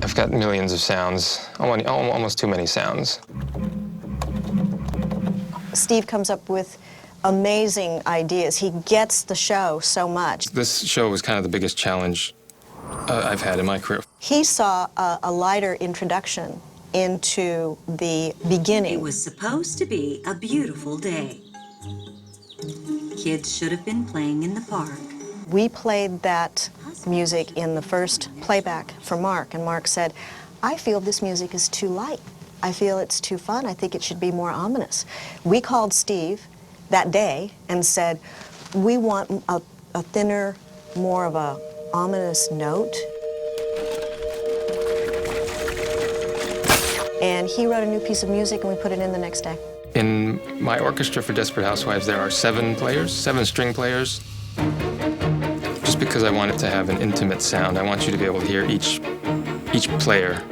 I've got millions of sounds, almost too many sounds. Steve comes up with amazing ideas. He gets the show so much. This show was kind of the biggest challenge I've had in my career. He saw a lighter introduction into the beginning. It was supposed to be a beautiful day. Kids should have been playing in the park. We played that music in the first playback for Mark, and Mark said, I feel this music is too light. I feel it's too fun. I think it should be more ominous. We called Steve that day and said, we want a thinner, more of a ominous note. And he wrote a new piece of music and we put it in the next day. In my orchestra for Desperate Housewives, there are 7 string players. Just because I want it to have an intimate sound, I want you to be able to hear each player.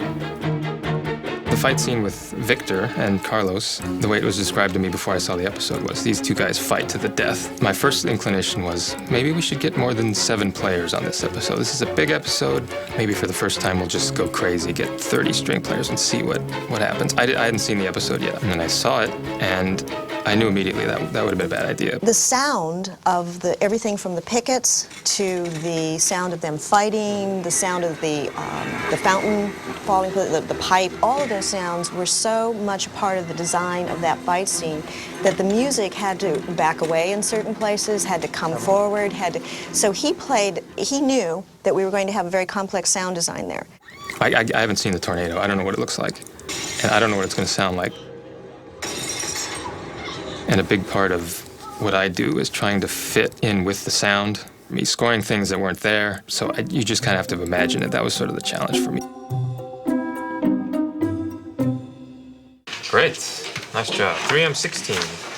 The fight scene with Victor and Carlos, the way it was described to me before I saw the episode was these 2 guys fight to the death. My first inclination was maybe we should get more than 7 players on this episode. This is a big episode. Maybe for the first time we'll just go crazy, get 30 string players and see what happens. I hadn't seen the episode yet, and then I saw it, and I knew immediately that would have been a bad idea. The sound of everything from the pickets to the sound of them fighting, the sound of the fountain falling, the pipe, all of those sounds were so much a part of the design of that fight scene that the music had to back away in certain places, had to come forward, so he knew that we were going to have a very complex sound design there. I haven't seen the tornado. I don't know what it looks like, and I don't know what it's going to sound like. And a big part of what I do is trying to fit in with the sound, me scoring things that weren't there, so you just kind of have to imagine it. That was sort of the challenge for me. Great. Nice job. 3M16.